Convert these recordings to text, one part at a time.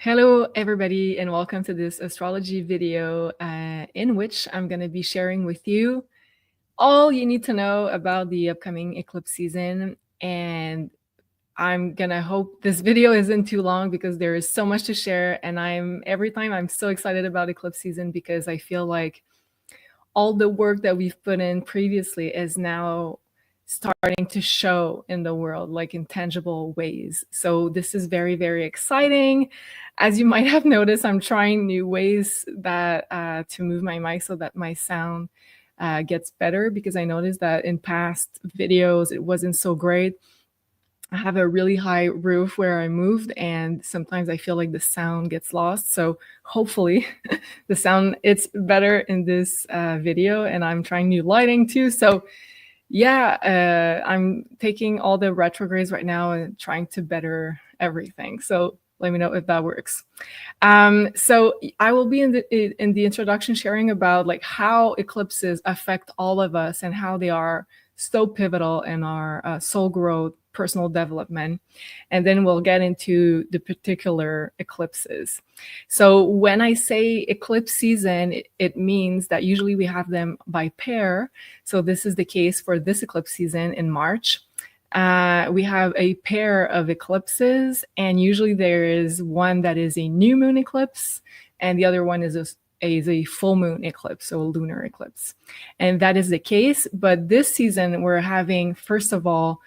Hello, everybody, and welcome to this astrology video in which I'm going to be sharing with you all you need to know about the upcoming eclipse season. And I'm going to hope this video isn't too long because there is so much to share. And every time I'm so excited about eclipse season because I feel like all the work that we've put in previously is now starting to show in the world, like in tangible ways. So this is very, very exciting. As you might have noticed, I'm trying new ways that to move my mic so that my sound gets better, because I noticed that in past videos it wasn't so great. I have a really high roof where I moved, and sometimes I feel like the sound gets lost. So hopefully the sound it's better in this video, and I'm trying new lighting too. So yeah, I'm taking all the retrogrades right now and trying to better everything. So let me know if that works. So I will be in the introduction sharing about like how eclipses affect all of us and how they are so pivotal in our soul growth, personal development. And then we'll get into the particular eclipses. So when I say eclipse season, it means that usually we have them by pair. So this is the case for this eclipse season in March. We have a pair of eclipses, and usually there is one that is a new moon eclipse, and the other one is a full moon eclipse, so a lunar eclipse. And that is the case. But this season, we're having, first of all,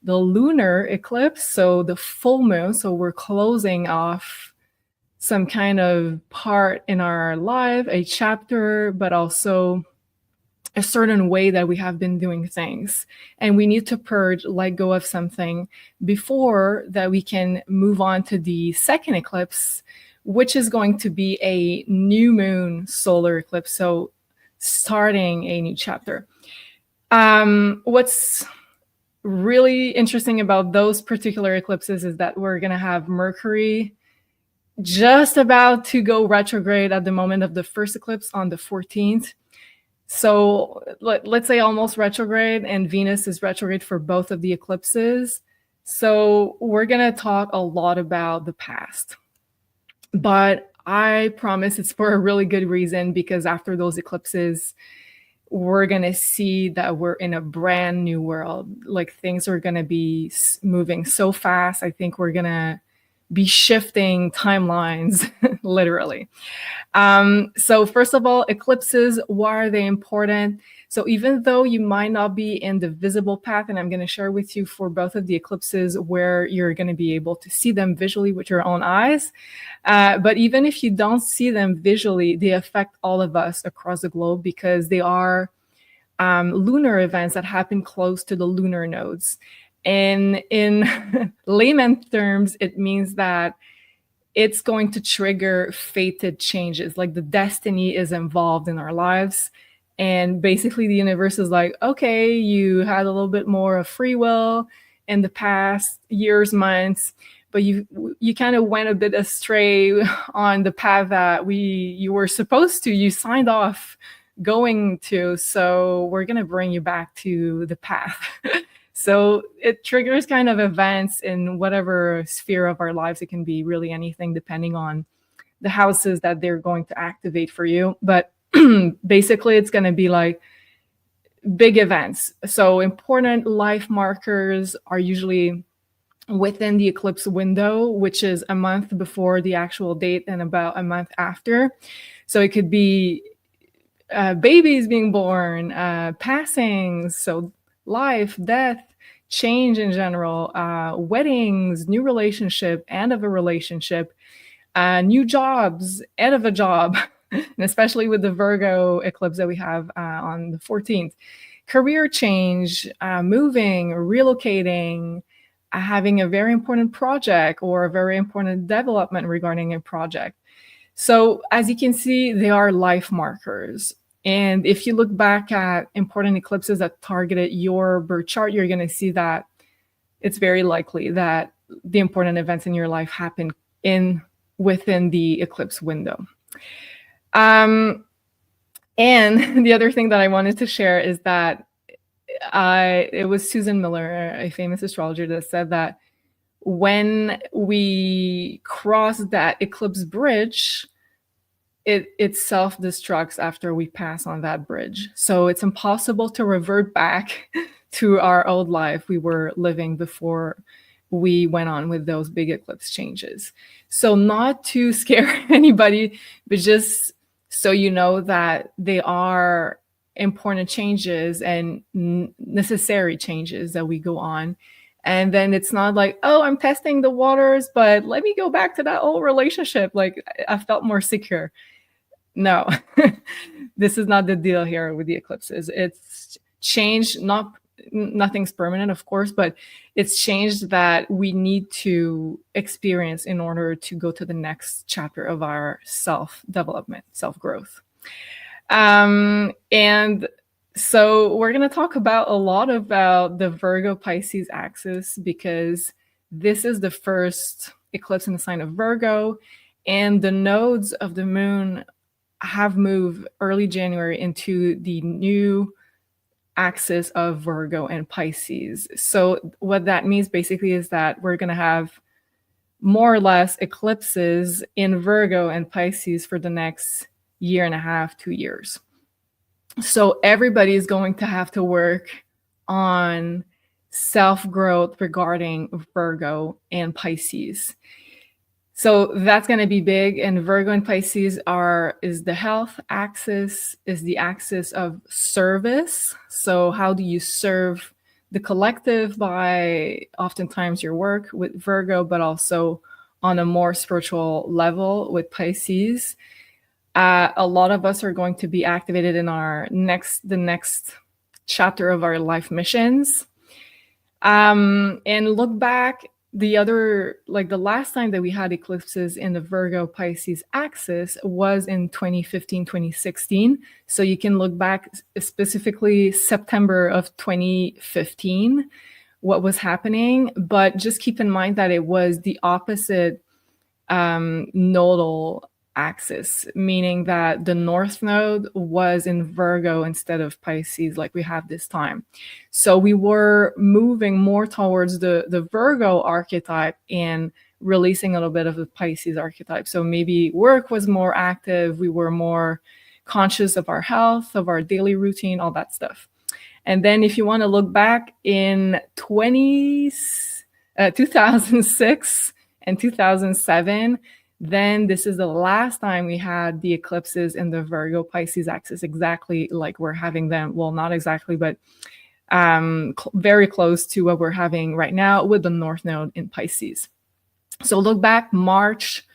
the lunar eclipse, so the full moon. So we're closing off some kind of part in our life, a chapter, but also a certain way that we have been doing things. And we need to purge, let go of something before that we can move on to the second eclipse, which is going to be a new moon solar eclipse. So starting a new chapter. What's really interesting about those particular eclipses is that we're going to have Mercury just about to go retrograde at the moment of the first eclipse on the 14th. So let's say almost retrograde, and Venus is retrograde for both of the eclipses. So we're going to talk a lot about the past. But I promise it's for a really good reason, because after those eclipses, we're going to see that we're in a brand new world. Like things are going to be moving so fast. I think we're going to be shifting timelines, literally. So first of all, eclipses, why are they important? So even though you might not be in the visible path, and I'm going to share with you for both of the eclipses where you're going to be able to see them visually with your own eyes. But even if you don't see them visually, they affect all of us across the globe, because they are lunar events that happen close to the lunar nodes. And in layman terms, it means that it's going to trigger fated changes, like the destiny is involved in our lives. And basically the universe is like, okay, you had a little bit more of free will in the past years, months, but you kind of went a bit astray on the path that you were supposed to, you signed off going to. So we're going to bring you back to the path. So it triggers kind of events in whatever sphere of our lives. It can be really anything depending on the houses that they're going to activate for you. But basically, it's going to be like big events. So important life markers are usually within the eclipse window, which is a month before the actual date and about a month after. So it could be babies being born, passings, so life, death, change in general, weddings, new relationship, end of a relationship, new jobs, end of a job, and especially with the Virgo eclipse that we have on the 14th. Career change, moving, relocating, having a very important project or a very important development regarding a project. So as you can see, they are life markers. And if you look back at important eclipses that targeted your birth chart, you're going to see that it's very likely that the important events in your life happen within the eclipse window. And the other thing that I wanted to share is that it was Susan Miller, a famous astrologer, that said that when we cross that eclipse bridge, it self-destructs after we pass on that bridge. So it's impossible to revert back to our old life we were living before we went on with those big eclipse changes. So not to scare anybody, but just so you know that they are important changes and necessary changes that we go on. And then it's not like, oh, I'm testing the waters, but let me go back to that old relationship. Like I felt more secure. No, this is not the deal here with the eclipses. It's changed, nothing's permanent, of course, but it's changed that we need to experience in order to go to the next chapter of our self-development, self-growth. And so we're going to talk about a lot about the Virgo-Pisces axis, because this is the first eclipse in the sign of Virgo, and the nodes of the moon have moved early January into the new axis of Virgo and Pisces. So what that means basically is that we're going to have more or less eclipses in Virgo and Pisces for the next year and a half, 2 years. So everybody is going to have to work on self-growth regarding Virgo and Pisces. So that's going to be big. And Virgo and Pisces is the health axis, is the axis of service. So how do you serve the collective by oftentimes your work with Virgo, but also on a more spiritual level with Pisces. A lot of us are going to be activated in the next chapter of our life missions. And look back, the last time that we had eclipses in the Virgo Pisces axis was in 2015, 2016. So you can look back specifically September of 2015, what was happening, but just keep in mind that it was the opposite nodal axis, meaning that the north node was in Virgo instead of Pisces like we have this time. So we were moving more towards the Virgo archetype and releasing a little bit of the Pisces archetype. So maybe work was more active, we were more conscious of our health, of our daily routine, all that stuff. And then if you want to look back in 2006 and 2007, then this is the last time we had the eclipses in the Virgo Pisces axis, exactly like we're having them. Well, not exactly, but very close to what we're having right now with the North Node in Pisces. So look back March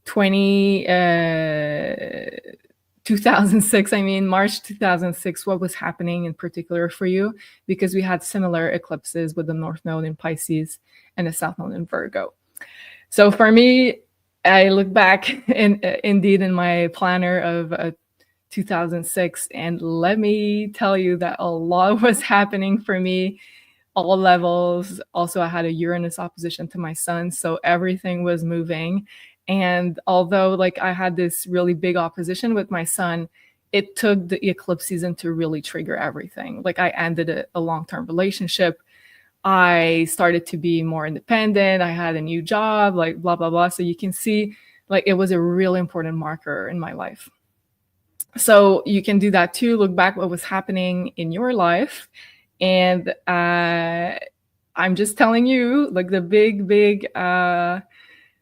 2006, March 2006, what was happening in particular for you? Because we had similar eclipses with the North Node in Pisces and the South Node in Virgo. So for me, I look back indeed in my planner of 2006, and let me tell you that a lot was happening for me, all levels. Also, I had a Uranus opposition to my sun, so everything was moving. And although I had this really big opposition with my sun, it took the eclipse season to really trigger everything. I ended a long-term relationship. I started to be more independent. I had a new job, blah, blah, blah. So you can see it was a really important marker in my life. So you can do that too. Look back what was happening in your life. And I'm just telling you the big,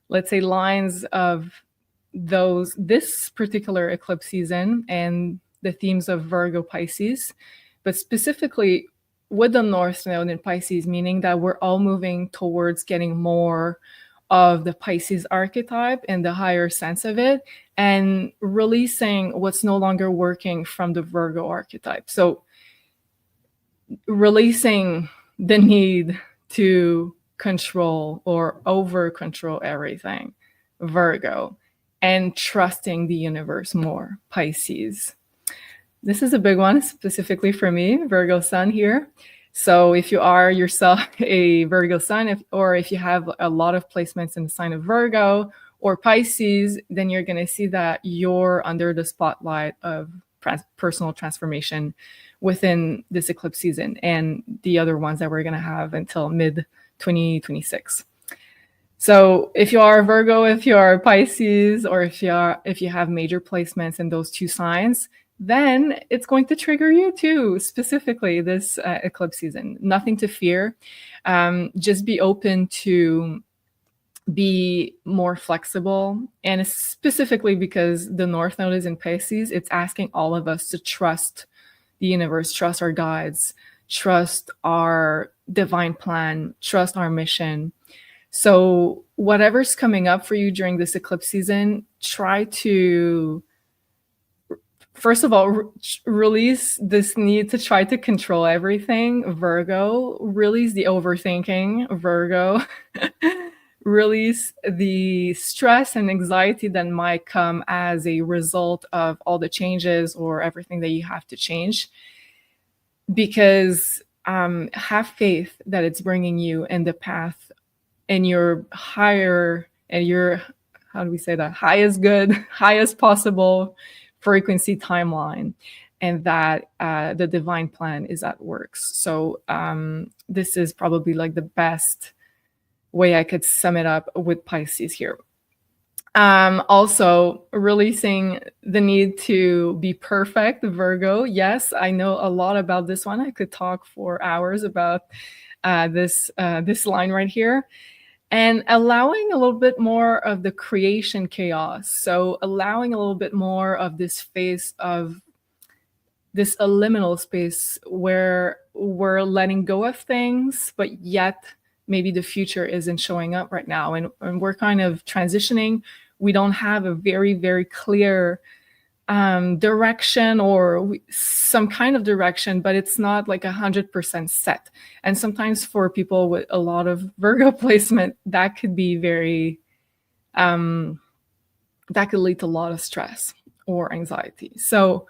let's say lines of this particular eclipse season and the themes of Virgo Pisces, but specifically with the North Node in Pisces, meaning that we're all moving towards getting more of the Pisces archetype and the higher sense of it, and releasing what's no longer working from the Virgo archetype. So releasing the need to control or over control everything, Virgo, and trusting the universe more, Pisces. This is a big one specifically for me, Virgo sun here. So if you are yourself a Virgo sun, or if you have a lot of placements in the sign of Virgo or Pisces, then you're going to see that you're under the spotlight of personal transformation within this eclipse season and the other ones that we're going to have until mid 2026. So if you are Virgo, if you are Pisces, or if you have major placements in those two signs, then it's going to trigger you too, specifically this eclipse season. Nothing to fear. Just be open to be more flexible. And specifically because the North Node is in Pisces, it's asking all of us to trust the universe, trust our guides, trust our divine plan, trust our mission. So whatever's coming up for you during this eclipse season, try to, first of all, release this need to try to control everything, Virgo. Release the overthinking, Virgo. Release the stress and anxiety that might come as a result of all the changes or everything that you have to change. Because have faith that it's bringing you in the path and your higher and your, how do we say that, highest good, highest possible frequency timeline, and that the divine plan is at work. So this is probably like the best way I could sum it up with Pisces here. Also releasing the need to be perfect, Virgo. Yes, I know a lot about this one. I could talk for hours about this line right here. And allowing a little bit more of the creation chaos. So allowing a little bit more of this phase of this liminal space where we're letting go of things, but yet maybe the future isn't showing up right now. And we're kind of transitioning. We don't have a very, very clear direction or some kind of direction, but it's not like 100% set. And sometimes for people with a lot of Virgo placement, that could be very, that could lead to a lot of stress or anxiety. So,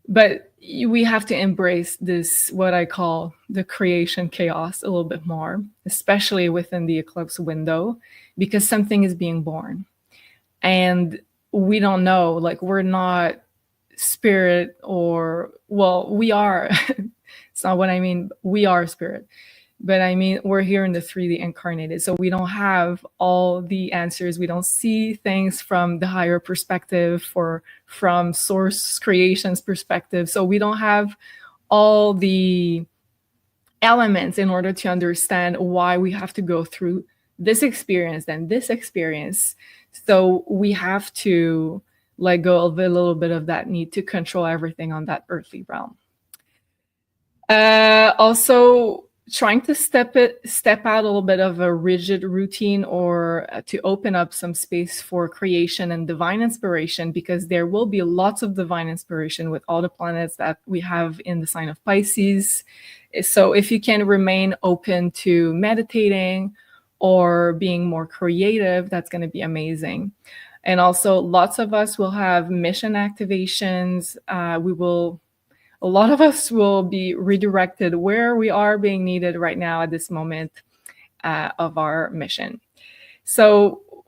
but we have to embrace this, what I call the creation chaos, a little bit more, especially within the eclipse window, because something is being born. And we don't know, like we're not spirit or, well, we are. It's not what I mean. We are spirit. But I mean, we're here in the 3D incarnated. So we don't have all the answers. We don't see things from the higher perspective or from source creation's perspective. So we don't have all the elements in order to understand why we have to go through this experience and this experience. So we have to let go of a little bit of that need to control everything on that earthly realm. Also, trying to step out a little bit of a rigid routine, or to open up some space for creation and divine inspiration, because there will be lots of divine inspiration with all the planets that we have in the sign of Pisces. So if you can remain open to meditating or being more creative, that's going to be amazing. And also lots of us will have mission activations. A lot of us will be redirected where we are being needed right now at this moment of our mission. So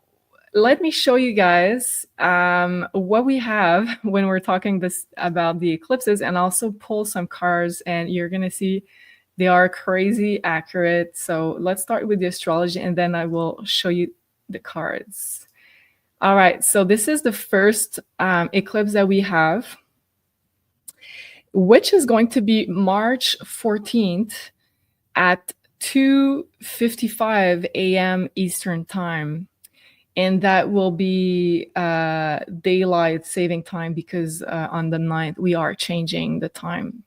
let me show you guys what we have when we're talking about the eclipses, and also pull some cards, and you're going to see they are crazy accurate. So let's start with the astrology, and then I will show you the cards. All right, so this is the first eclipse that we have, which is going to be March 14th at 2:55 a.m. Eastern Time. And that will be daylight saving time, because on the 9th, we are changing the time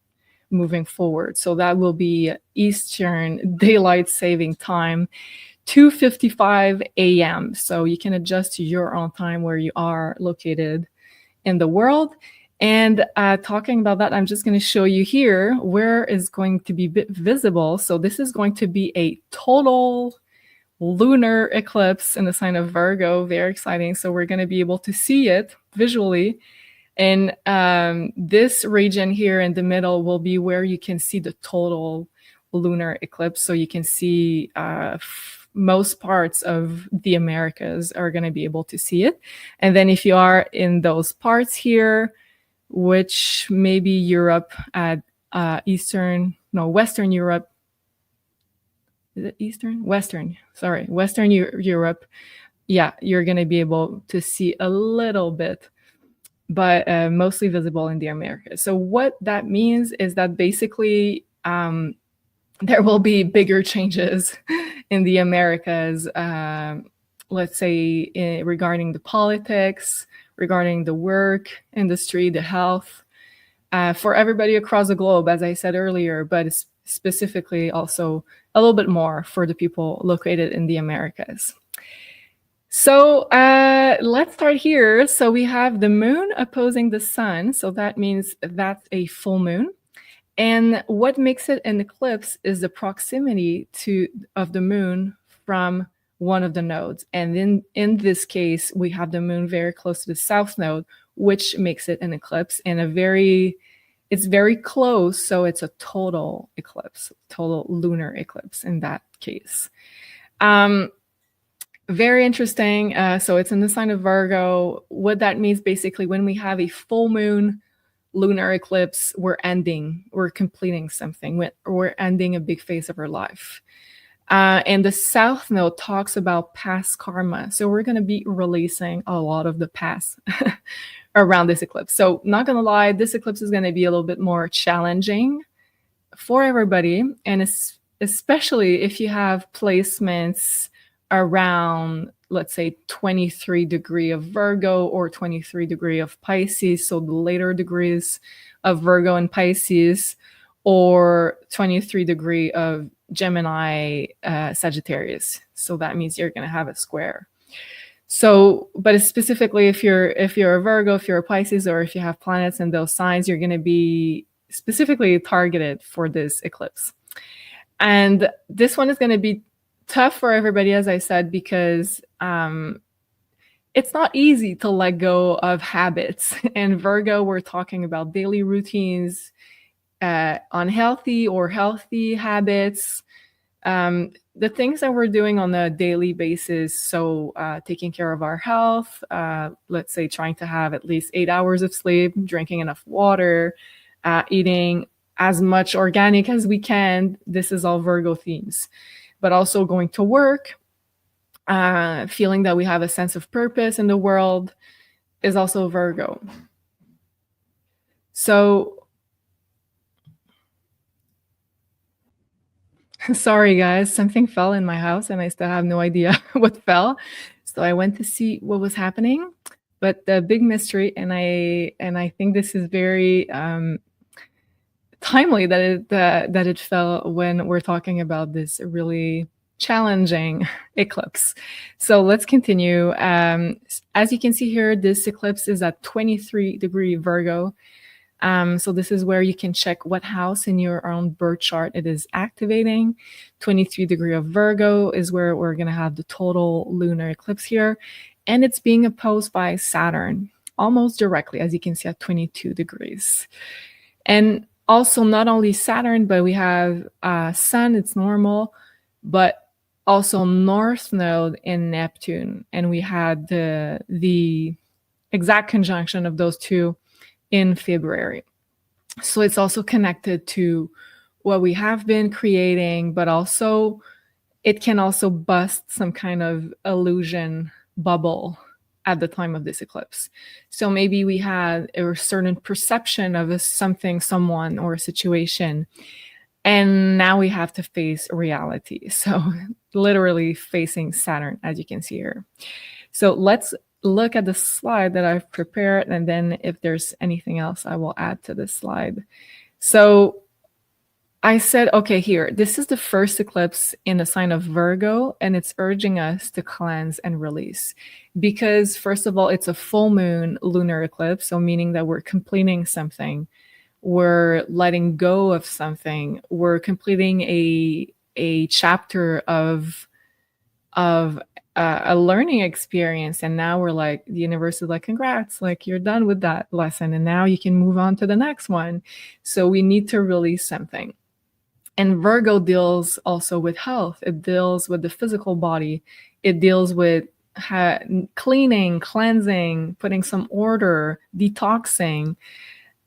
moving forward. So that will be Eastern daylight saving time, 2:55 a.m. So you can adjust to your own time where you are located in the world. And talking about that, I'm just going to show you here where is going to be visible. So this is going to be a total lunar eclipse in the sign of Virgo. Very exciting. So we're going to be able to see it visually. And this region here in the middle will be where you can see the total lunar eclipse. So you can see most parts of the Americas are going to be able to see it. And then if you are in those parts here, which maybe Europe at Western Europe, is it Eastern? Western, sorry, Western Europe. Yeah, you're going to be able to see a little bit, but mostly visible in the Americas. So what that means is that basically there will be bigger changes in the Americas, let's say regarding the politics, regarding the work industry, the health, for everybody across the globe, as I said earlier, but specifically also a little bit more for the people located in the Americas. So let's start here. So we have the moon opposing the sun. So that means that's a full moon. And what makes it an eclipse is the proximity of the moon from one of the nodes. And in this case, we have the moon very close to the south node, which makes it an eclipse, and it's very close. So it's a total eclipse, total lunar eclipse in that case. Very interesting. So it's in the sign of Virgo. What that means, basically, when we have a full moon lunar eclipse, we're completing something. We're ending a big phase of our life. And the south node talks about past karma. So we're going to be releasing a lot of the past around this eclipse. So not going to lie, this eclipse is going to be a little bit more challenging for everybody. And especially if you have placements around, let's say, 23 degree of Virgo or 23 degree of Pisces, so the later degrees of Virgo and Pisces, or 23 degree of Gemini, Sagittarius. So that means you're going to have a square. So, but specifically if you're a Virgo, if you're a Pisces, or if you have planets in those signs, you're going to be specifically targeted for this eclipse. And this one is going to be tough for everybody, as I said, because it's not easy to let go of habits. And Virgo, we're talking about daily routines, unhealthy or healthy habits, the things that we're doing on a daily basis. So taking care of our health, let's say trying to have at least 8 hours of sleep, drinking enough water, eating as much organic as we can. This is all Virgo themes. But also going to work, feeling that we have a sense of purpose in the world is also Virgo. So, sorry guys, something fell in my house and I still have no idea what fell. So I went to see what was happening, but the big mystery, and I think this is very timely that it fell when we're talking about this really challenging eclipse. So let's continue. As you can see here, this eclipse is at 23 degree Virgo. So this is where you can check what house in your own birth chart it is activating. 23 degree of Virgo is where we're going to have the total lunar eclipse here. And it's being opposed by Saturn almost directly, as you can see, at 22 degrees. And also not only Saturn, but we have Sun, it's normal, but also North Node in Neptune. And we had the exact conjunction of those two in February. So it's also connected to what we have been creating, but also it can also bust some kind of illusion bubble at the time of this eclipse. So maybe we had a certain perception of something, someone, or a situation, and now we have to face reality. So literally facing Saturn, as you can see here. So let's look at the slide that I've prepared, and then if there's anything else, I will add to this slide. So I said, okay, here, this is the first eclipse in the sign of Virgo, and it's urging us to cleanse and release. Because first of all, it's a full moon lunar eclipse, so meaning that we're completing something. We're letting go of something. We're completing a chapter of a learning experience. And now we're like, the universe is like, congrats, like you're done with that lesson. And now you can move on to the next one. So we need to release something. And Virgo deals also with health. It deals with the physical body. It deals with cleaning, cleansing, putting some order, detoxing.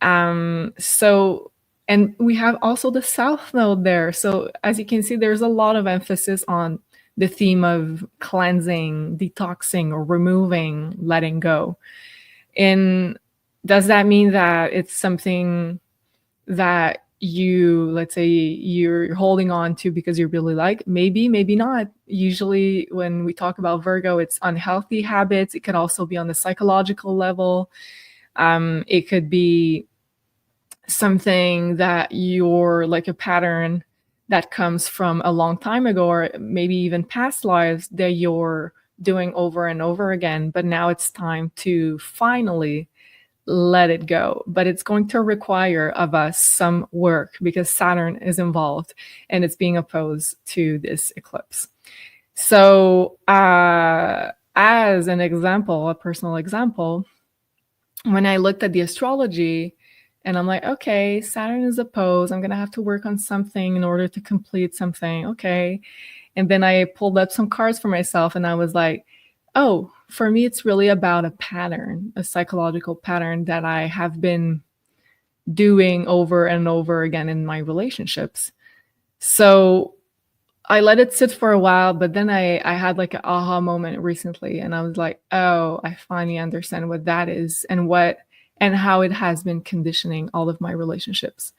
So And we have also the South Node there. So as you can see, there's a lot of emphasis on the theme of cleansing, detoxing, or removing, letting go. And does that mean that it's something that you, let's say, you're holding on to because you really like? Maybe, maybe not. Usually when we talk about Virgo, it's unhealthy habits. It could also be on the psychological level. It could be something that you're like a pattern that comes from a long time ago, or maybe even past lives that you're doing over and over again, but now it's time to finally let it go. But it's going to require of us some work because Saturn is involved and it's being opposed to this eclipse. So as an example, a personal example, when I looked at the astrology, and I'm like, okay, Saturn is opposed. I'm going to have to work on something in order to complete something. Okay. And then I pulled up some cards for myself and I was like, oh, for me, it's really about a pattern, a psychological pattern that I have been doing over and over again in my relationships. So I let it sit for a while, but then I had like an aha moment recently. And I was like, oh, I finally understand what that is and how it has been conditioning all of my relationships.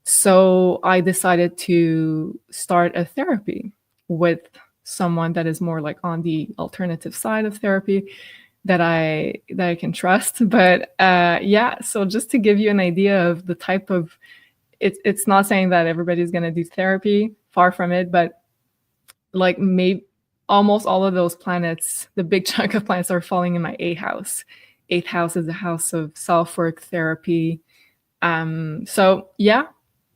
So I decided to start a therapy with someone that is more like on the alternative side of therapy that I can trust. But yeah, so just to give you an idea of the type of, it's not saying that everybody's going to do therapy, far from it, but like maybe almost all of those planets, the big chunk of planets are falling in my 8th house. 8th house is the house of self-work, therapy. So yeah.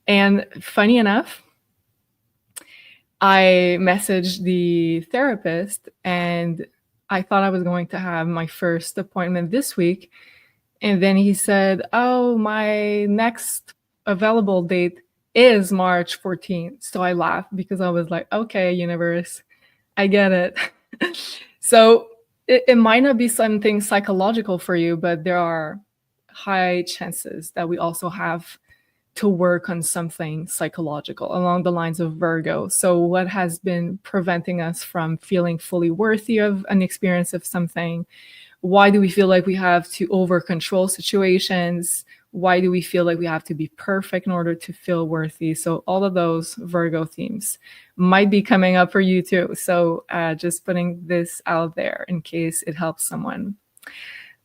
And funny enough, I messaged the therapist and I thought I was going to have my first appointment this week. And then he said, oh, my next available date is March 14th. So I laughed because I was like, okay, universe, I get it. So it might not be something psychological for you, but there are high chances that we also have to work on something psychological along the lines of Virgo. So what has been preventing us from feeling fully worthy of an experience of something? Why do we feel like we have to over control situations? Why do we feel like we have to be perfect in order to feel worthy? So all of those Virgo themes might be coming up for you too. So just putting this out there in case it helps someone.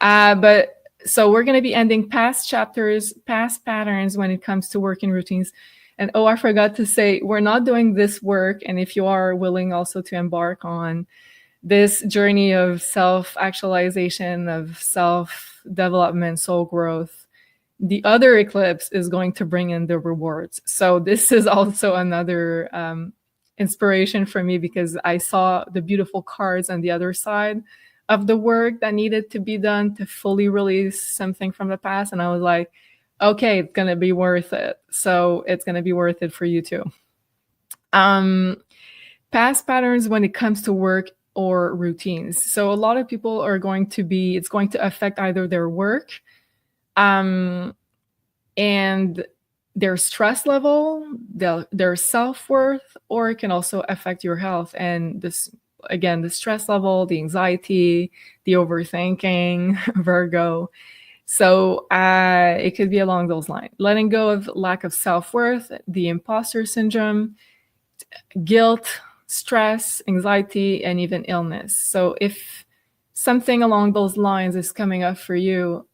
But so we're going to be ending past chapters, past patterns when it comes to working routines. And oh, I forgot to say, we're not doing this work. And if you are willing also to embark on this journey of self-actualization, of self-development, soul growth, the other eclipse is going to bring in the rewards. So this is also another inspiration for me because I saw the beautiful cards on the other side of the work that needed to be done to fully release something from the past. And I was like, okay, it's going to be worth it. So it's going to be worth it for you too. Past patterns when it comes to work or routines. So a lot of people are going to be, it's going to affect either their work and their stress level, their self-worth, or it can also affect your health. And this, again, the stress level, the anxiety, the overthinking, Virgo. So it could be along those lines. Letting go of lack of self-worth, the imposter syndrome, guilt, stress, anxiety, and even illness. So if something along those lines is coming up for you,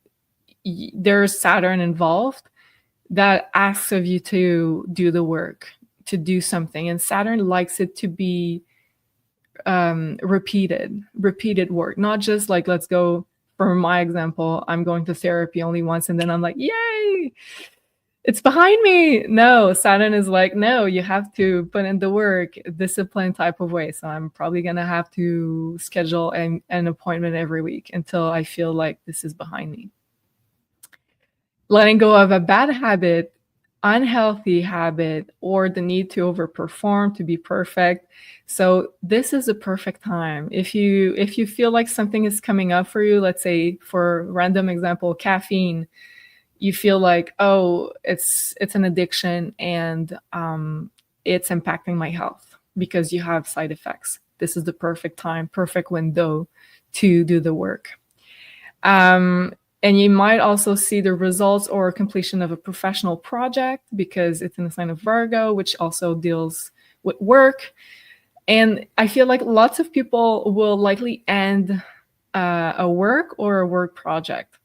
there's Saturn involved that asks of you to do the work, to do something. And Saturn likes it to be repeated work, not just like, let's go, for my example, I'm going to therapy only once and then I'm like, yay, it's behind me. No, Saturn is like, no, you have to put in the work, discipline type of way. So I'm probably going to have to schedule an appointment every week until I feel like this is behind me. Letting go of a bad habit, unhealthy habit, or the need to overperform, to be perfect. So this is a perfect time. If you feel like something is coming up for you, let's say for random example, caffeine, you feel like, oh, it's an addiction, and it's impacting my health because you have side effects. This is the perfect time, perfect window to do the work. And you might also see the results or completion of a professional project because it's in the sign of Virgo, which also deals with work. And I feel like lots of people will likely end a work or a work project.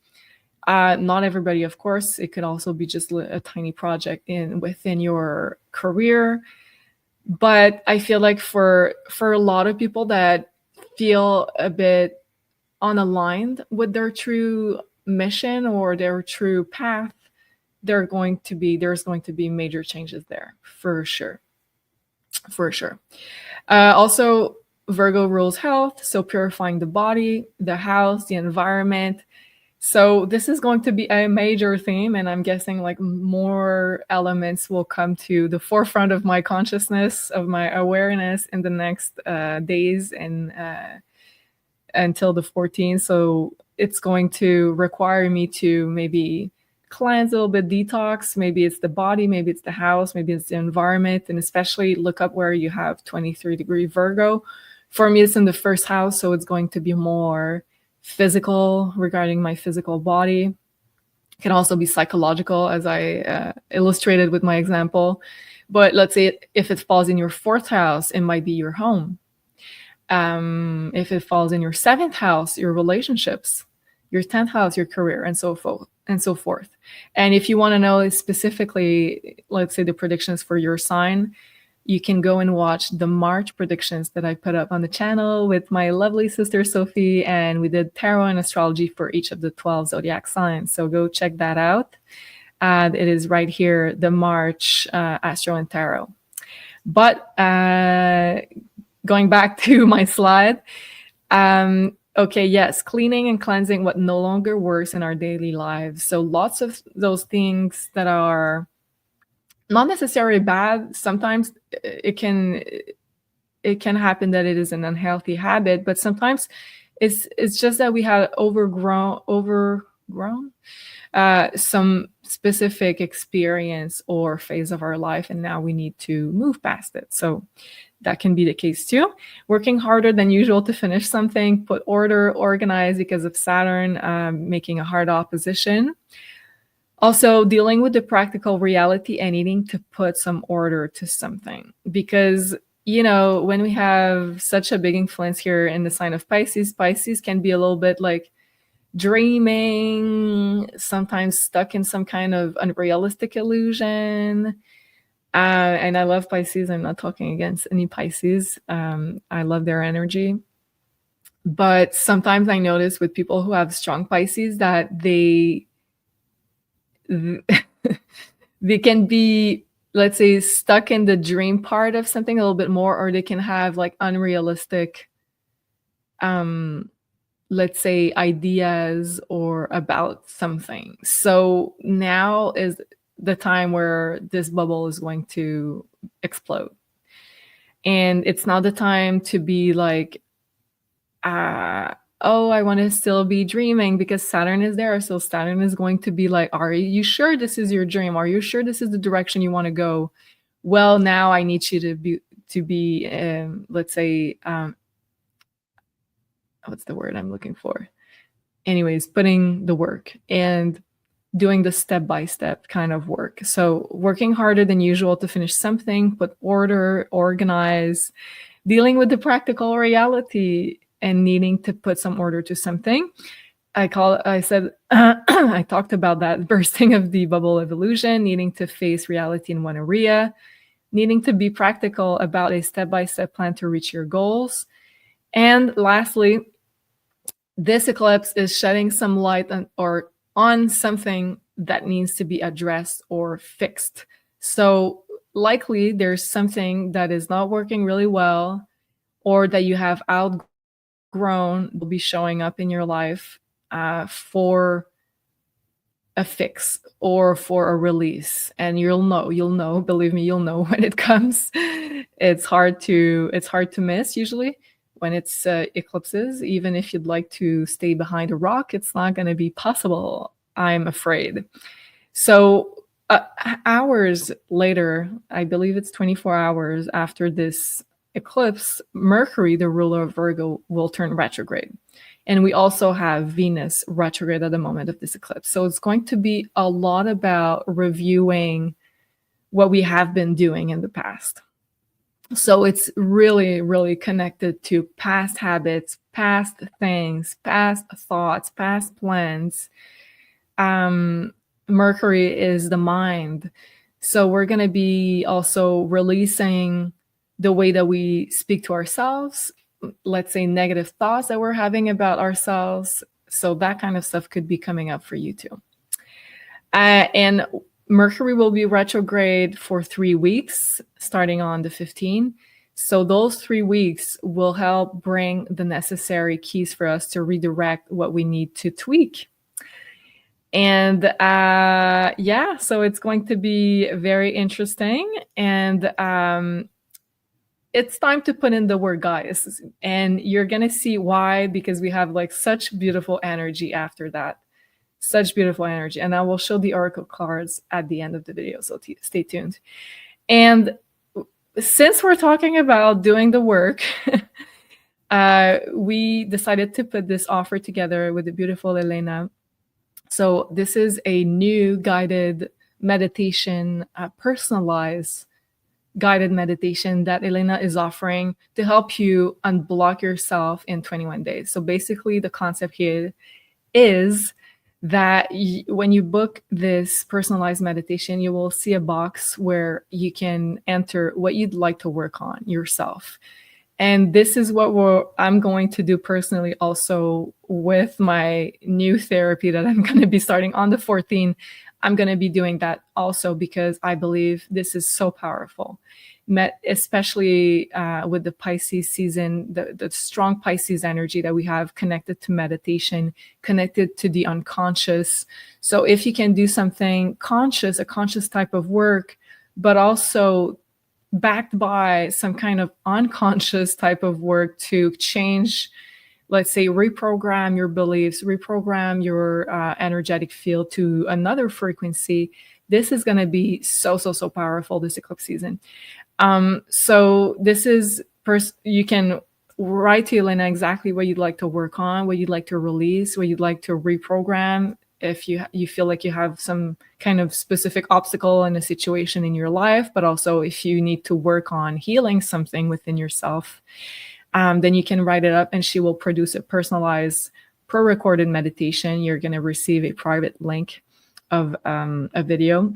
Not everybody, of course. It could also be just a tiny project within your career. But I feel like for a lot of people that feel a bit unaligned with their true mission or their true path, there's going to be major changes there for sure. Also, Virgo rules health, so purifying the body, the house, the environment. So this is going to be a major theme, and I'm guessing like more elements will come to the forefront of my consciousness, of my awareness in the next days and until the 14th. So it's going to require me to maybe cleanse a little bit, detox. Maybe it's the body, maybe it's the house, maybe it's the environment, and especially look up where you have 23-degree Virgo. For me, it's in the first house, so it's going to be more physical, regarding my physical body. It can also be psychological, as I illustrated with my example. But let's say if it falls in your 4th house, it might be your home. If it falls in your 7th house, your relationships, your 10th house, your career, and so forth. And if you want to know specifically, let's say the predictions for your sign, you can go and watch the March predictions that I put up on the channel with my lovely sister Sophie, and we did tarot and astrology for each of the 12 zodiac signs. So go check that out. It is right here, the March Astro and Tarot. But going back to my slide, okay, yes, cleaning and cleansing what no longer works in our daily lives. So lots of those things that are not necessarily bad. Sometimes it can happen that it is an unhealthy habit, but sometimes it's just that we had overgrown some specific experience or phase of our life, and now we need to move past it. So that can be the case too. Working harder than usual to finish something, put order, organize because of Saturn making a hard opposition. Also, dealing with the practical reality and needing to put some order to something. Because, when we have such a big influence here in the sign of Pisces, Pisces can be a little bit like dreaming, sometimes stuck in some kind of unrealistic illusion. And I love Pisces. I'm not talking against any Pisces. I love their energy. But sometimes I notice with people who have strong Pisces that they can be, let's say, stuck in the dream part of something a little bit more, or they can have like unrealistic, let's say, ideas or about something. So now is the time where this bubble is going to explode. And it's not the time to be like, oh, I want to still be dreaming, because Saturn is there. So Saturn is going to be like, are you sure this is your dream? Are you sure this is the direction you want to go? Well, now I need you to be let's say, what's the word I'm looking for? Anyways, putting the work and doing the step-by-step kind of work. So working harder than usual to finish something, put order, organize, dealing with the practical reality and needing to put some order to something. I talked about that bursting of the bubble of illusion, needing to face reality in one area, needing to be practical about a step-by-step plan to reach your goals. And lastly, this eclipse is shedding some light on something that needs to be addressed or fixed. So likely there's something that is not working really well, or that you have outgrown, will be showing up in your life for a fix or for a release. And you'll know, believe me, you'll know when it comes. It's hard to miss usually when it's eclipses. Even if you'd like to stay behind a rock, it's not going to be possible, I'm afraid. So hours later, I believe it's 24 hours after this eclipse, Mercury, the ruler of Virgo, will turn retrograde. And we also have Venus retrograde at the moment of this eclipse. So it's going to be a lot about reviewing what we have been doing in the past. So it's really, really connected to past habits, past things, past thoughts, past plans. Mercury is the mind. So we're going to be also releasing the way that we speak to ourselves, let's say negative thoughts that we're having about ourselves. So that kind of stuff could be coming up for you too. And Mercury will be retrograde for 3 weeks, starting on the 15th. So those 3 weeks will help bring the necessary keys for us to redirect what we need to tweak. And yeah, so it's going to be very interesting. And it's time to put in the work, guys. And you're going to see why, because we have like such beautiful energy after that. Such beautiful energy. And I will show the oracle cards at the end of the video, so stay tuned. And since we're talking about doing the work, we decided to put this offer together with the beautiful Elena. So this is a new guided meditation, personalized guided meditation that Elena is offering to help you unblock yourself in 21 days. So basically the concept here is that when you book this personalized meditation, you will see a box where you can enter what you'd like to work on yourself. And this is what I'm going to do personally also with my new therapy that I'm going to be starting on the 14th. I'm going to be doing that also because I believe this is so powerful, especially with the Pisces season, the strong Pisces energy that we have connected to meditation, connected to the unconscious. So if you can do something conscious, a conscious type of work, but also backed by some kind of unconscious type of work to change, let's say, reprogram your beliefs, reprogram your energetic field to another frequency, this is going to be so powerful this eclipse season. So this is, you can write to Elena exactly what you'd like to work on, what you'd like to release, what you'd like to reprogram. If you feel like you have some kind of specific obstacle in a situation in your life, but also if you need to work on healing something within yourself, then you can write it up and she will produce a personalized pre-recorded meditation. You're going to receive a private link of a video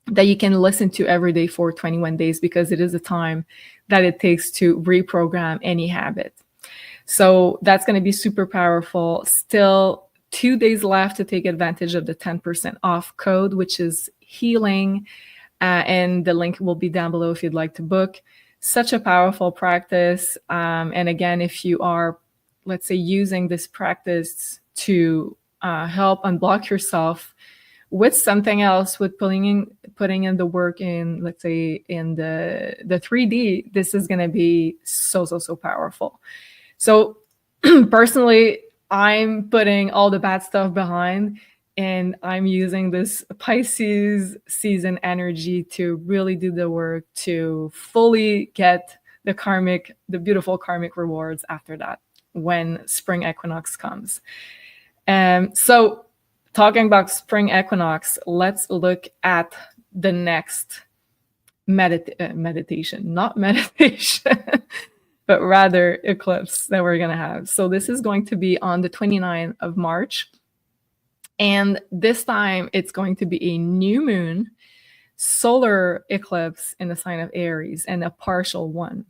that you can listen to every day for 21 days because it is the time that it takes to reprogram any habit. So that's going to be super powerful. Still 2 days left to take advantage of the 10% off code, which is healing. And the link will be down below if you'd like to book. Such a powerful practice. And again, if you are, let's say, using this practice to help unblock yourself with something else, with putting in the work in, let's say, in the 3D, this is going to be so powerful. So personally, I'm putting all the bad stuff behind and I'm using this Pisces season energy to really do the work to fully get the beautiful karmic rewards after that when spring equinox comes. So talking about spring equinox, let's look at the next meditation, not meditation, but rather eclipse that we're going to have. So this is going to be on the 29th of March. And this time it's going to be a new moon solar eclipse in the sign of Aries and a partial one.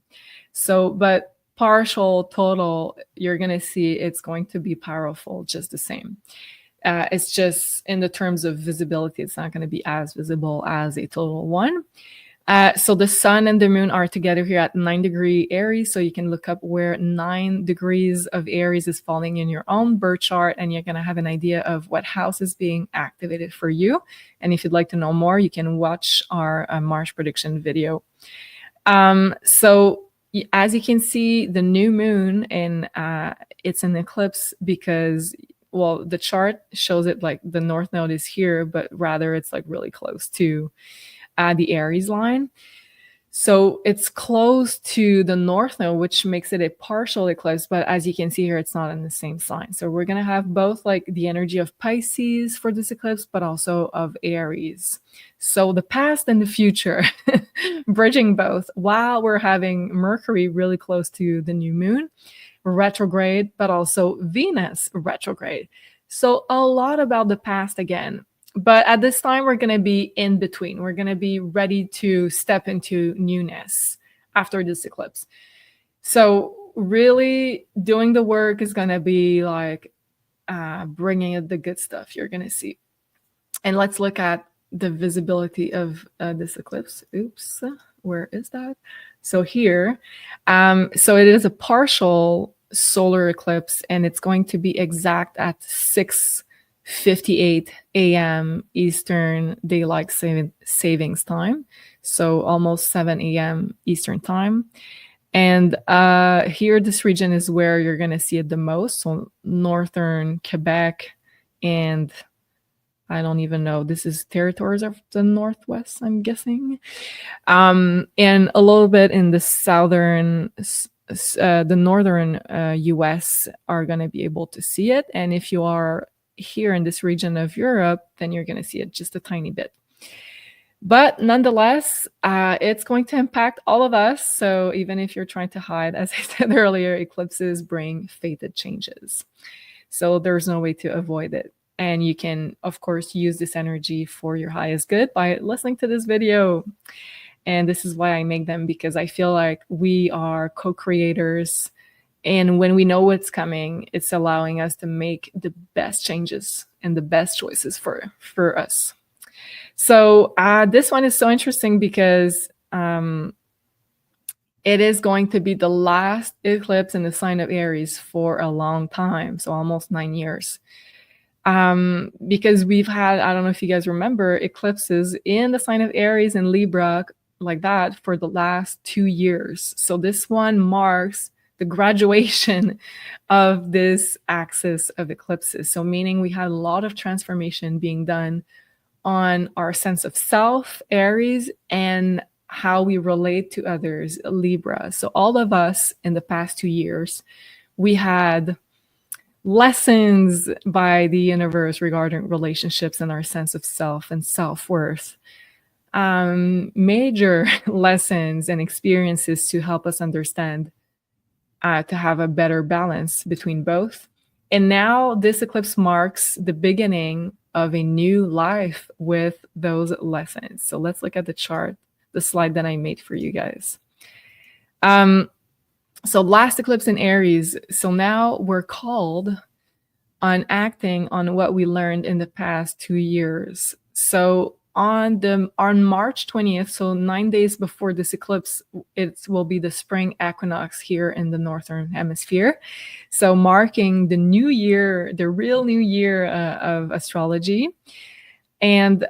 So, but partial, total, you're going to see it's going to be powerful just the same. It's just in the terms of visibility, it's not going to be as visible as a total one. So the sun and the moon are together here at 9 degree Aries. So you can look up where 9 degrees of Aries is falling in your own birth chart, and you're going to have an idea of what house is being activated for you. And if you'd like to know more, you can watch our March prediction video. So as you can see, the new moon, and it's an eclipse because well, the chart shows it like the North Node is here, but rather it's like really close to the Aries line. So it's close to the North Node, which makes it a partial eclipse. But as you can see here, it's not in the same sign. So we're going to have both like the energy of Pisces for this eclipse, but also of Aries. So the past and the future, bridging both, while we're having Mercury really close to the new moon retrograde, but also Venus retrograde. So a lot about the past again. But at this time, we're going to be in between. We're going to be ready to step into newness after this eclipse. So really doing the work is going to be like bringing in the good stuff you're going to see. And let's look at the visibility of this eclipse. Oops, where is that? So here, so it is a partial solar eclipse, and it's going to be exact at 6:58 a.m. Eastern Daylight Savings Time, so almost 7 a.m. Eastern Time. And here, this region is where you're going to see it the most, so northern Quebec, and I don't even know, this is territories of the Northwest, I'm guessing, and a little bit in the southern the northern US are going to be able to see it. And if you are here in this region of Europe, then you're going to see it just a tiny bit. But nonetheless, it's going to impact all of us. So even if you're trying to hide, as I said earlier, eclipses bring fated changes. So there's no way to avoid it. And you can, of course, use this energy for your highest good by listening to this video. And this is why I make them, because I feel like we are co-creators. And when we know what's coming, it's allowing us to make the best changes and the best choices for us. So this one is so interesting because it is going to be the last eclipse in the sign of Aries for a long time. So almost 9 years. Because we've had, I don't know if you guys remember, eclipses in the sign of Aries and Libra like that for the last 2 years. So this one marks the graduation of this axis of eclipses. So meaning we had a lot of transformation being done on our sense of self, Aries, and how we relate to others, Libra. So all of us in the past 2 years, we had lessons by the universe regarding relationships and our sense of self and self-worth. Major lessons and experiences to help us understand, to have a better balance between both. And now this eclipse marks the beginning of a new life with those lessons. So let's look at the chart, the slide that I made for you guys. So last eclipse in Aries. So now we're called on acting on what we learned in the past 2 years. So on March 20th, so 9 days before this eclipse, it will be the spring equinox here in the Northern Hemisphere. So marking the new year, the real new year of astrology. And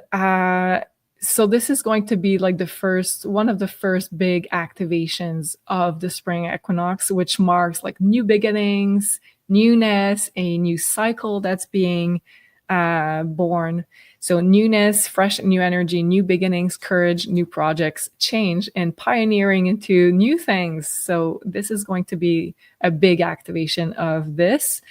so this is going to be like one of the first big activations of the spring equinox, which marks like new beginnings, newness, a new cycle that's being born. So newness, fresh new energy, new beginnings, courage, new projects, change, and pioneering into new things. So this is going to be a big activation of this.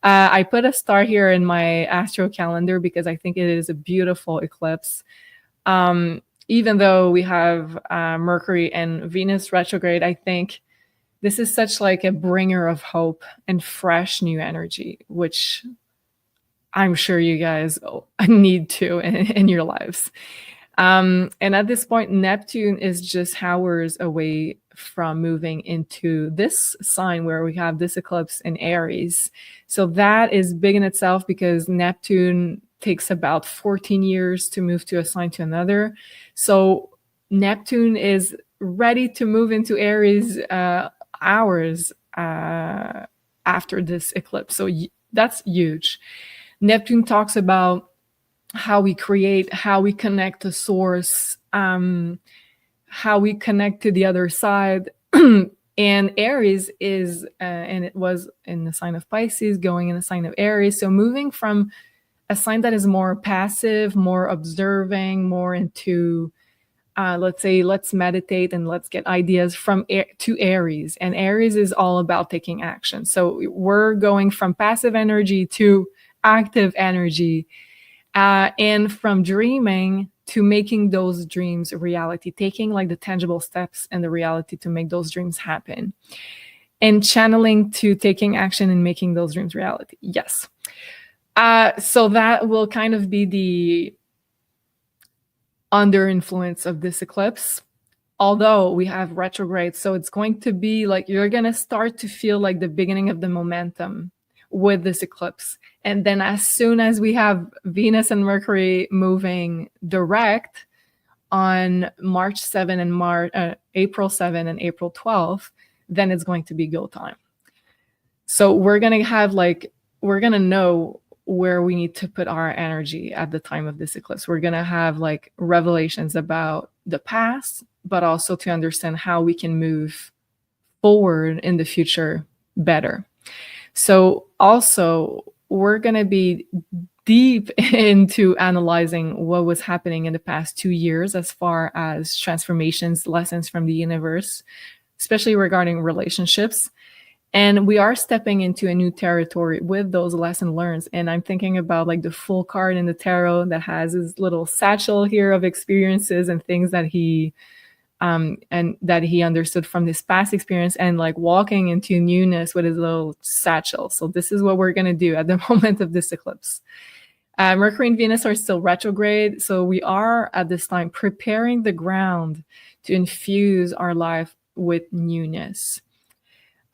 I put a star here in my Astro Calendar because I think it is a beautiful eclipse. Even though we have Mercury and Venus retrograde, I think this is such like a bringer of hope and fresh new energy, which I'm sure you guys need to in your lives. And at this point, Neptune is just hours away from moving into this sign where we have this eclipse in Aries. So that is big in itself because Neptune takes about 14 years to move to a sign to another. So Neptune is ready to move into Aries hours after this eclipse. So that's huge. Neptune talks about how we create, how we connect to source, how we connect to the other side. And Aries is, and it was in the sign of Pisces, going in the sign of Aries. So moving from a sign that is more passive, more observing, more into, let's say, let's meditate and let's get ideas from to Aries. And Aries is all about taking action. So we're going from passive energy to active energy, and from dreaming to making those dreams a reality, taking like the tangible steps and the reality to make those dreams happen, and channeling to taking action and making those dreams reality. Yes. So that will kind of be the under influence of this eclipse. Although we have retrograde, so it's going to be like you're going to start to feel like the beginning of the momentum with this eclipse. And then as soon as we have Venus and Mercury moving direct on March 7 and April 7 and April 12th, then it's going to be go time. So we're going to have we're going to know where we need to put our energy at the time of this eclipse. We're going to have like revelations about the past, but also to understand how we can move forward in the future better. So also, we're going to be deep into analyzing what was happening in the past 2 years as far as transformations, lessons from the universe, especially regarding relationships. And we are stepping into a new territory with those lessons learned. And I'm thinking about like the full card in the tarot that has his little satchel here of experiences and things that he understood from his past experience, and like walking into newness with his little satchel. So this is what we're going to do at the moment of this eclipse. Mercury and Venus are still retrograde. So we are at this time preparing the ground to infuse our life with newness.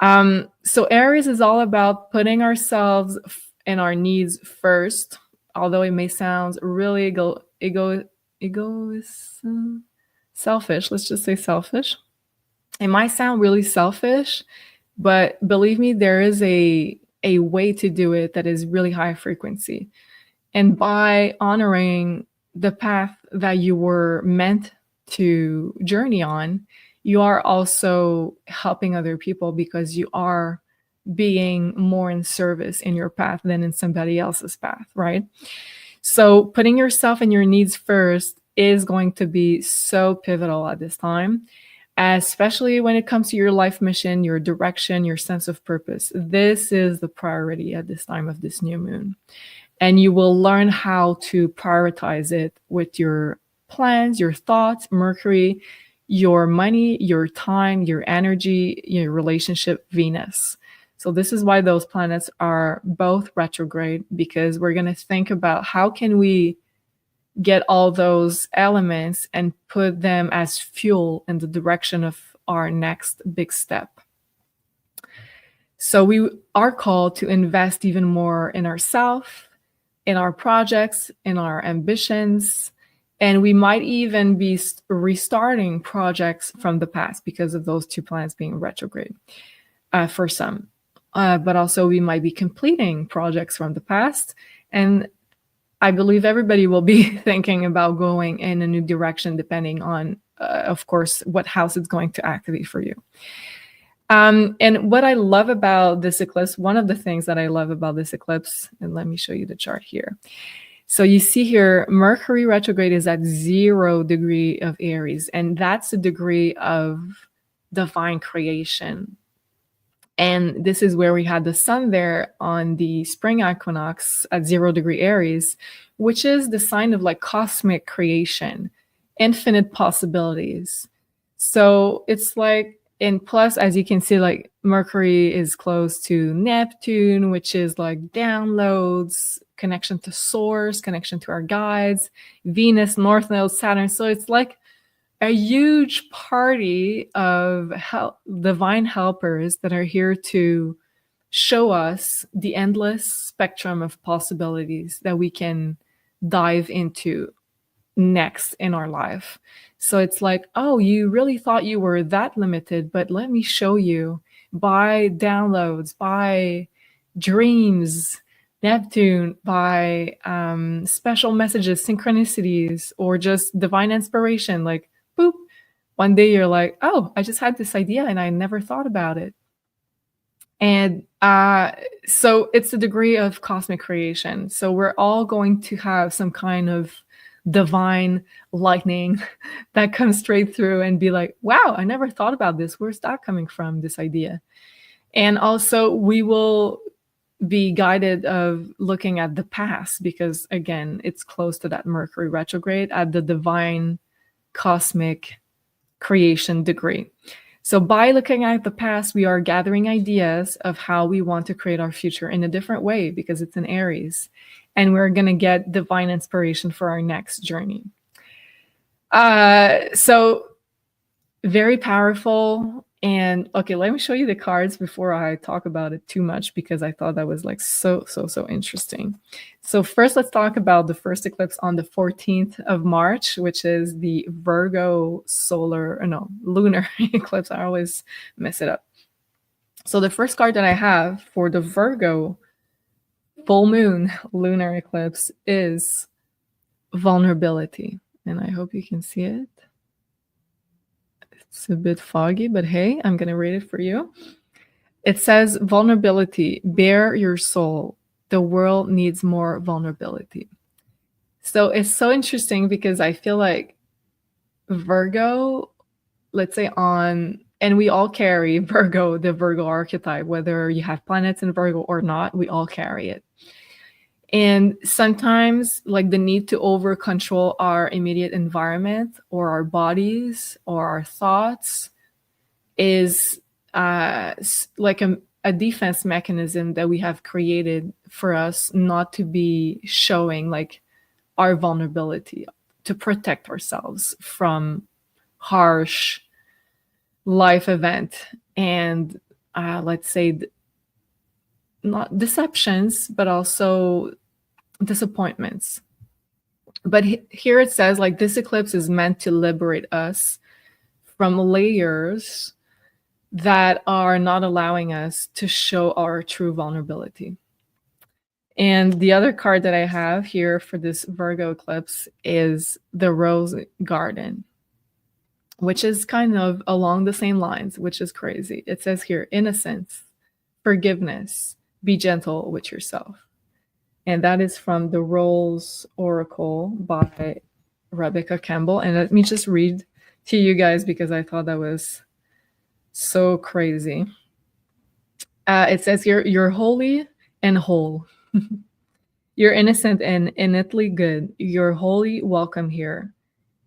So Aries is all about putting ourselves and our needs first, although it may sound really selfish. Let's just say selfish. It might sound really selfish, but believe me, there is a way to do it that is really high frequency. And by honoring the path that you were meant to journey on, you are also helping other people because you are being more in service in your path than in somebody else's path, right? So putting yourself and your needs first is going to be so pivotal at this time, especially when it comes to your life mission, your direction, your sense of purpose. This is the priority at this time of this new moon. And you will learn how to prioritize it with your plans, your thoughts, Mercury, your money, your time, your energy, your relationship, Venus. So this is why those planets are both retrograde, because we're going to think about how can we get all those elements and put them as fuel in the direction of our next big step. So we are called to invest even more in ourselves, in our projects, in our ambitions, and we might even be restarting projects from the past because of those two planets being retrograde for some. But also we might be completing projects from the past. And I believe everybody will be thinking about going in a new direction, depending on, of course, what house it's going to activate for you. And what I love about this eclipse, one of the things that I love about this eclipse, and let me show you the chart here. So you see here, Mercury retrograde is at 0 degree of Aries, and that's a degree of divine creation. And this is where we had the sun there on the spring equinox at 0 degree Aries, which is the sign of like cosmic creation, infinite possibilities. So it's like, and plus, as you can see, like Mercury is close to Neptune, which is like downloads, connection to source, connection to our guides, Venus, North Node, Saturn. So it's like a huge party of divine helpers that are here to show us the endless spectrum of possibilities that we can dive into next in our life. So it's like, oh, you really thought you were that limited, but let me show you by downloads, by dreams, Neptune, by special messages, synchronicities, or just divine inspiration, like boop, one day you're like, oh, I just had this idea and I never thought about it. And so it's a degree of cosmic creation. So we're all going to have some kind of divine lightning that comes straight through and be like, wow, I never thought about this. Where's that coming from, this idea? And also we will be guided of looking at the past, because again, it's close to that Mercury retrograde at the divine cosmic creation degree. So by looking at the past, we are gathering ideas of how we want to create our future in a different way, because it's in Aries, and we're going to get divine inspiration for our next journey. So very powerful. And okay, let me show you the cards before I talk about it too much, because I thought that was like so interesting. So first, let's talk about the first eclipse on the 14th of March, which is the Virgo lunar eclipse. I always mess it up. So the first card that I have for the Virgo full moon lunar eclipse is vulnerability. And I hope you can see it. It's a bit foggy, but hey, I'm going to read it for you. It says, vulnerability, bare your soul. The world needs more vulnerability. So it's so interesting, because I feel like Virgo, let's say and we all carry Virgo, the Virgo archetype, whether you have planets in Virgo or not, we all carry it. And sometimes like the need to over control our immediate environment or our bodies or our thoughts is like a defense mechanism that we have created for us not to be showing like our vulnerability, to protect ourselves from harsh life event and let's say not deceptions, but also disappointments. But here it says like this eclipse is meant to liberate us from layers that are not allowing us to show our true vulnerability. And the other card that I have here for this Virgo eclipse is the Rose Garden, which is kind of along the same lines, which is crazy. It says here, innocence, forgiveness, be gentle with yourself. And that is from the Rose Oracle by Rebecca Campbell. And let me just read to you guys because I thought that was so crazy. It says here, you're holy and whole. You're innocent and innately good. You're wholly welcome here.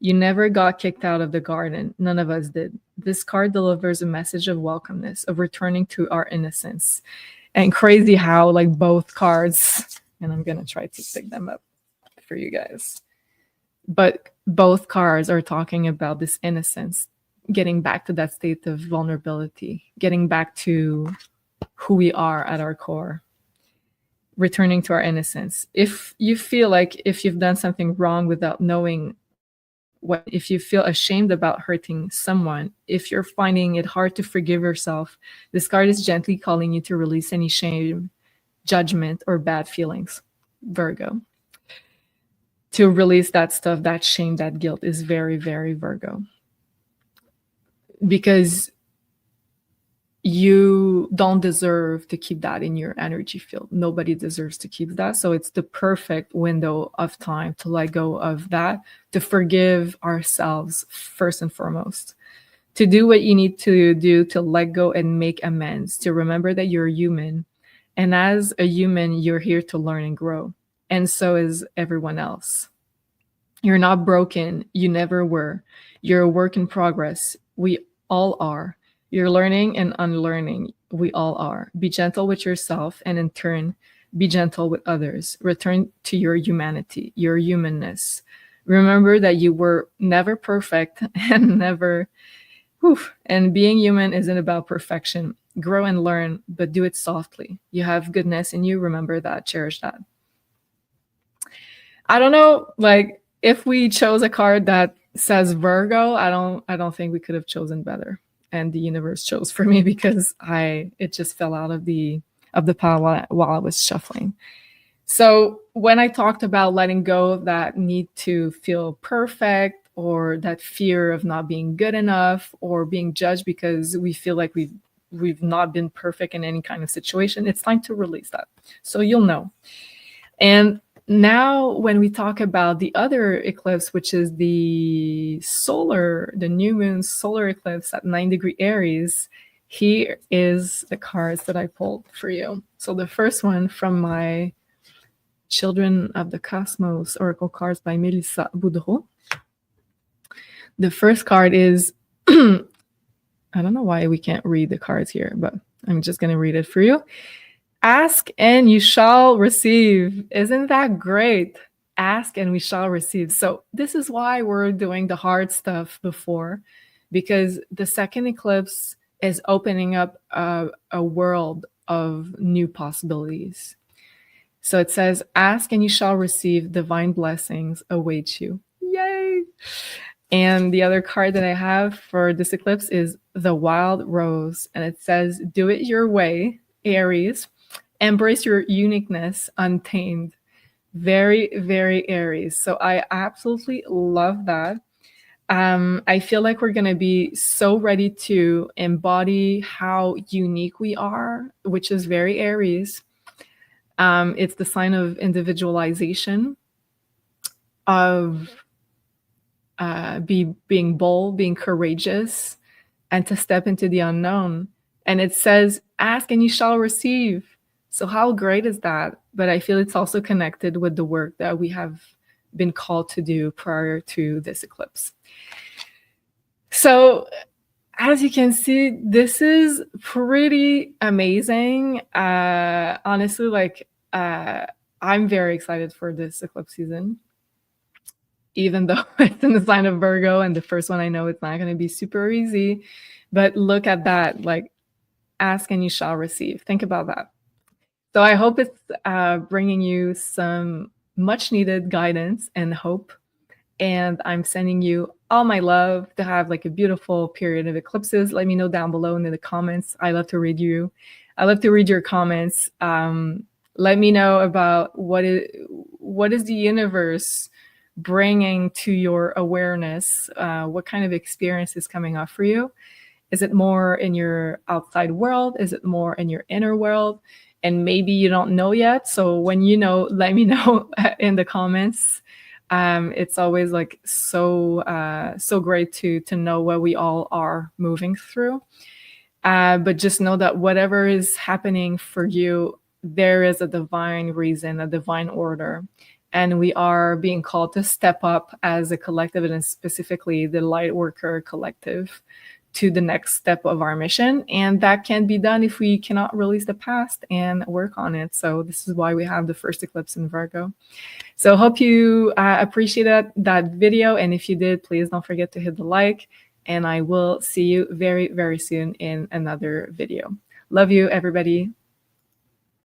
You never got kicked out of the garden. None of us did. This card delivers a message of welcomeness, of returning to our innocence. And crazy how like both cards, and I'm going to try to pick them up for you guys, but both cards are talking about this innocence, getting back to that state of vulnerability, getting back to who we are at our core, returning to our innocence. If you feel like if you've done something wrong without knowing what, if you feel ashamed about hurting someone, if you're finding it hard to forgive yourself, this card is gently calling you to release any shame, judgment, or bad feelings, Virgo. To release that stuff, that shame, that guilt is very, very Virgo. Because you don't deserve to keep that in your energy field. Nobody deserves to keep that. So it's the perfect window of time to let go of that, to forgive ourselves first and foremost, to do what you need to do to let go and make amends, to remember that you're human. And as a human, you're here to learn and grow. And so is everyone else. You're not broken. You never were. You're a work in progress. We all are. You're learning and unlearning. We all are. Be gentle with yourself, and in turn, be gentle with others. Return to your humanity, your humanness. Remember that you were never perfect and never, and being human isn't about perfection. Grow and learn, but do it softly. You have goodness in you. Remember that. Cherish that. I don't know, like if we chose a card that says Virgo, I don't think we could have chosen better. And the universe chose for me because it just fell out of the pile while I was shuffling. So when I talked about letting go of that need to feel perfect or that fear of not being good enough or being judged because we feel like we've not been perfect in any kind of situation. It's time to release that. So you'll know. And now when we talk about the other eclipse, which is the new moon solar eclipse at 9° Aries, here is the cards that I pulled for you. So the first one from my Children of the Cosmos Oracle cards by Melissa Boudreau. The first card is, I don't know why we can't read the cards here, but I'm just going to read it for you. Ask and you shall receive. Isn't that great? Ask and we shall receive. So this is why we're doing the hard stuff before, because the second eclipse is opening up a world of new possibilities. So it says, ask and you shall receive, divine blessings await you. Yay! And the other card that I have for this eclipse is the Wild Rose. And it says, do it your way, Aries. Embrace your uniqueness, untamed. Very, very Aries. So I absolutely love that. I feel like we're going to be so ready to embody how unique we are, which is very Aries. It's the sign of individualization, of being bold, being courageous, and to step into the unknown. And it says, ask and you shall receive. So how great is that? But I feel it's also connected with the work that we have been called to do prior to this eclipse. So as you can see, this is pretty amazing. Honestly, like I'm very excited for this eclipse season, even though it's in the sign of Virgo, and the first one I know it's not going to be super easy. But look at that, like ask and you shall receive. Think about that. So I hope it's bringing you some much needed guidance and hope. And I'm sending you all my love to have like a beautiful period of eclipses. Let me know down below in the comments. I love to read you. I love to read your comments. Let me know about what is the universe bringing to your awareness. What kind of experience is coming up for you? Is it more in your outside world? Is it more in your inner world? And maybe you don't know yet. So when you know, let me know in the comments. It's always like so great to know what we all are moving through. But just know that whatever is happening for you, there is a divine reason, a divine order. And we are being called to step up as a collective, and specifically the Lightworker Collective, to the next step of our mission. And that can be done if we cannot release the past and work on it. So this is why we have the first eclipse in Virgo. So hope you appreciated that video. And if you did, please don't forget to hit the like. And I will see you very, very soon in another video. Love you, everybody.